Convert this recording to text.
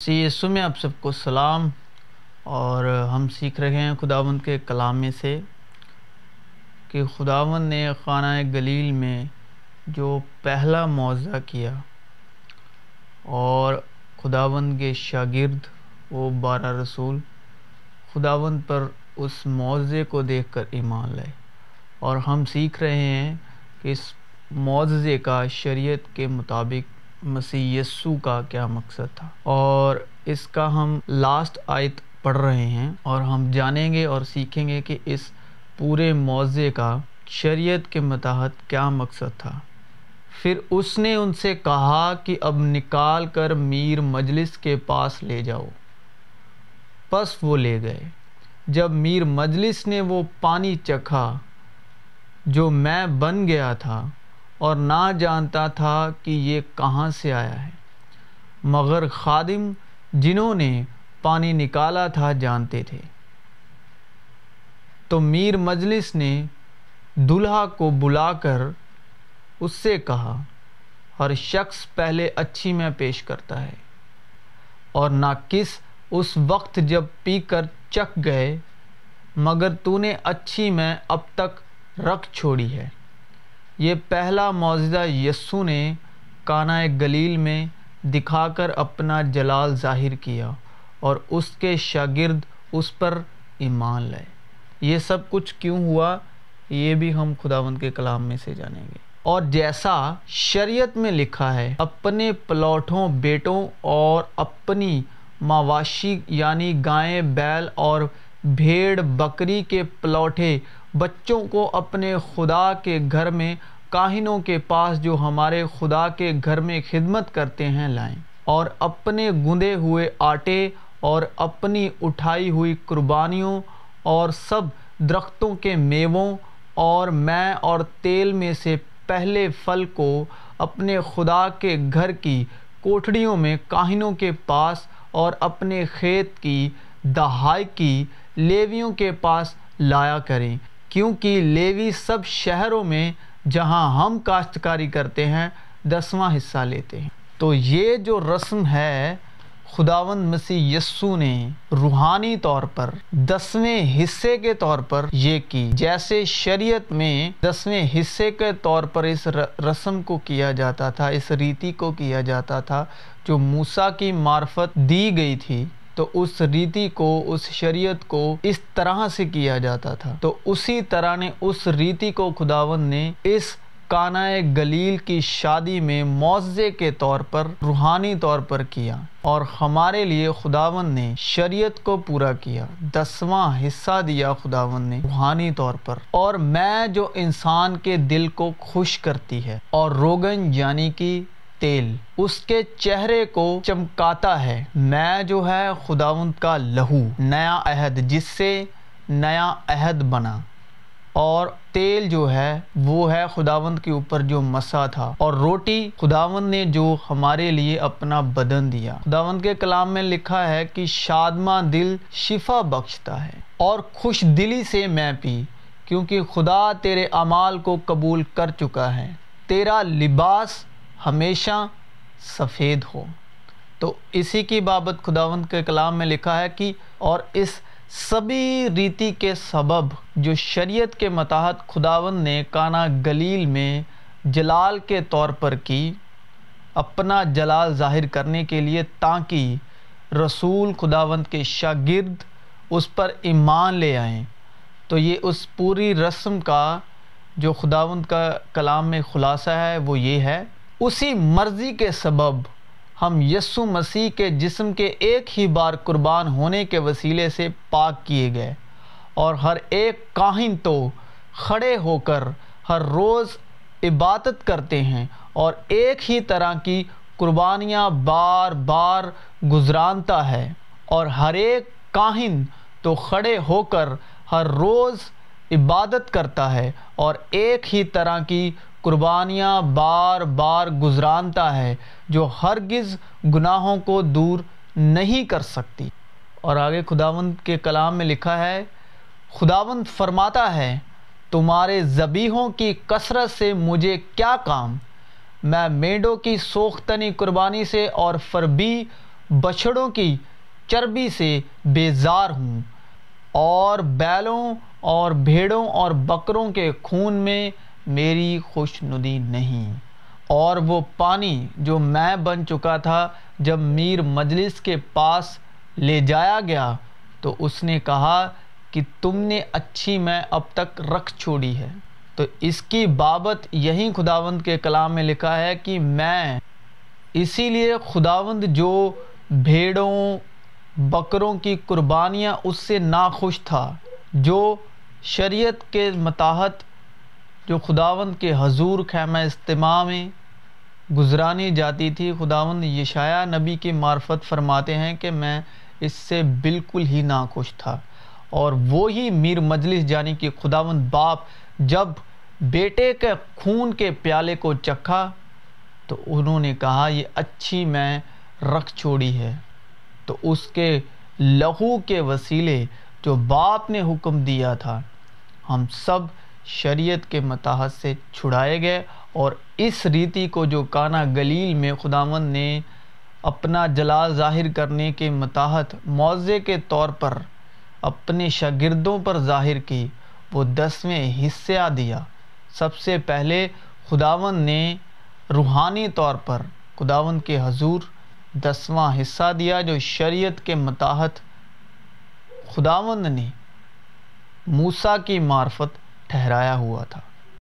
یسوع میں آپ سب کو سلام، اور ہم سیکھ رہے ہیں خداوند کے کلام میں سے کہ خداوند نے خانہ گلیل میں جو پہلا معجزہ کیا اور خداوند کے شاگرد وہ 12 رسول خداوند پر اس معجزے کو دیکھ کر ایمان لائے، اور ہم سیکھ رہے ہیں کہ اس معجزے کا شریعت کے مطابق مسیح یسوع کا کیا مقصد تھا، اور اس کا ہم لاسٹ آیت پڑھ رہے ہیں اور ہم جانیں گے اور سیکھیں گے کہ اس پورے معجزے کا شریعت کے متحد کیا مقصد تھا۔ پھر اس نے ان سے کہا کہ اب نکال کر میر مجلس کے پاس لے جاؤ۔ پس وہ لے گئے۔ جب میر مجلس نے وہ پانی چکھا جو میں بن گیا تھا اور نہ جانتا تھا کہ یہ کہاں سے آیا ہے، مگر خادم جنہوں نے پانی نکالا تھا جانتے تھے، تو میر مجلس نے دلہا کو بلا کر اس سے کہا، ہر شخص پہلے اچھی میں پیش کرتا ہے، اور ناقص اس وقت جب پی کر چکھ گئے، مگر تو نے اچھی میں اب تک رکھ چھوڑی ہے۔ یہ پہلا معجزہ یسوع نے قانہ گلیل میں دکھا کر اپنا جلال ظاہر کیا، اور اس کے شاگرد اس پر ایمان لائے۔ یہ سب کچھ کیوں ہوا، یہ بھی ہم خداوند کے کلام میں سے جانیں گے۔ اور جیسا شریعت میں لکھا ہے، اپنے پلوٹھوں بیٹوں اور اپنی مواشی یعنی گائیں بیل اور بھیڑ بکری کے پلوٹھے بچوں کو اپنے خدا کے گھر میں کاہنوں کے پاس جو ہمارے خدا کے گھر میں خدمت کرتے ہیں لائیں، اور اپنے گندے ہوئے آٹے اور اپنی اٹھائی ہوئی قربانیوں اور سب درختوں کے میووں اور میں اور تیل میں سے پہلے پھل کو اپنے خدا کے گھر کی کوٹھڑیوں میں کاہنوں کے پاس اور اپنے کھیت کی دہائی کی لیویوں کے پاس لایا کریں، کیونکہ لیوی سب شہروں میں جہاں ہم کاشتکاری کرتے ہیں 10واں حصہ لیتے ہیں۔ تو یہ جو رسم ہے خداوند مسیح یسوع نے روحانی طور پر 10ویں حصے کے طور پر یہ کی، جیسے شریعت میں 10ویں حصے کے طور پر اس رسم کو کیا جاتا تھا، اس ریتی کو کیا جاتا تھا جو موسیٰ کی معرفت دی گئی تھی، تو اس ریتی کو اس شریعت کو اس طرح سے کیا جاتا تھا۔ تو اسی طرح نے اس ریتی کو خداوند نے اس قانہ گلیل کی شادی میں معجزے کے طور پر روحانی طور پر کیا، اور ہمارے لیے خداوند نے شریعت کو پورا کیا، 10واں حصہ دیا خداوند نے روحانی طور پر، اور میں جو انسان کے دل کو خوش کرتی ہے، اور روغن یعنی کہ تیل اس کے چہرے کو چمکاتا ہے، میں جو ہے خداوند کا لہو نیا عہد جس سے نیا عہد بنا، اور تیل جو ہے وہ ہے خداوند کے اوپر جو مسا تھا، اور روٹی خداوند نے جو ہمارے لیے اپنا بدن دیا۔ خداوند کے کلام میں لکھا ہے کہ شادماں دل شفا بخشتا ہے، اور خوش دلی سے میں پی، کیونکہ خدا تیرے اعمال کو قبول کر چکا ہے، تیرا لباس ہمیشہ سفید ہو۔ تو اسی کی بابت خداوند کے کلام میں لکھا ہے کہ اور اس سبھی ریتی کے سبب جو شریعت کے متحد خداوند نے قانہ گلیل میں جلال کے طور پر کی، اپنا جلال ظاہر کرنے کے لیے، تاکہ رسول خداوند کے شاگرد اس پر ایمان لے آئیں۔ تو یہ اس پوری رسم کا جو خداوند کا کلام میں خلاصہ ہے وہ یہ ہے، اسی مرضی کے سبب ہم یسوع مسیح کے جسم کے ایک ہی بار قربان ہونے کے وسیلے سے پاک کیے گئے، اور ہر ایک کاہن تو کھڑے ہو کر ہر روز عبادت کرتے ہیں اور ایک ہی طرح کی قربانیاں بار بار گزرانتا ہے، اور ہر ایک کاہن تو کھڑے ہو کر ہر روز عبادت کرتا ہے اور ایک ہی طرح کی قربانیاں بار بار گزرانتا ہے جو ہرگز گناہوں کو دور نہیں کر سکتی۔ اور آگے خداوند کے کلام میں لکھا ہے، خداوند فرماتا ہے، تمہارے ذبیحوں کی کثرت سے مجھے کیا کام، میں مینڈوں کی سوختنی قربانی سے اور فربی بچھڑوں کی چربی سے بیزار ہوں، اور بیلوں اور بھیڑوں اور بکروں کے خون میں میری خوشنودی نہیں۔ اور وہ پانی جو میں بن چکا تھا جب میر مجلس کے پاس لے جایا گیا تو اس نے کہا کہ تم نے اچھی میں اب تک رکھ چھوڑی ہے۔ تو اس کی بابت یہی خداوند کے کلام میں لکھا ہے کہ میں اسی لیے خداوند جو بھیڑوں بکروں کی قربانیاں اس سے ناخوش تھا، جو شریعت کے متحد جو خداوند کے حضور خیمہ اجتماع میں گزرانی جاتی تھی، خداوند یشعیاء نبی کی معرفت فرماتے ہیں کہ میں اس سے بالکل ہی ناخوش تھا۔ اور وہی میر مجلس یعنی کہ خداوند باپ جب بیٹے کے خون کے پیالے کو چکھا تو انہوں نے کہا یہ اچھی میں رکھ چھوڑی ہے۔ تو اس کے لہو کے وسیلے جو باپ نے حکم دیا تھا، ہم سب شریعت کے متحد سے چھڑائے گئے، اور اس ریتی کو جو کانا گلیل میں خداوند نے اپنا جلال ظاہر کرنے کے متحد معزے کے طور پر اپنے شاگردوں پر ظاہر کی، وہ 10ویں حصہ دیا۔ سب سے پہلے خداوند نے روحانی طور پر خداوند کے حضور 10واں حصہ دیا جو شریعت کے متحد خداوند نے موسیٰ کی معرفت ٹھہرایا ہوا تھا۔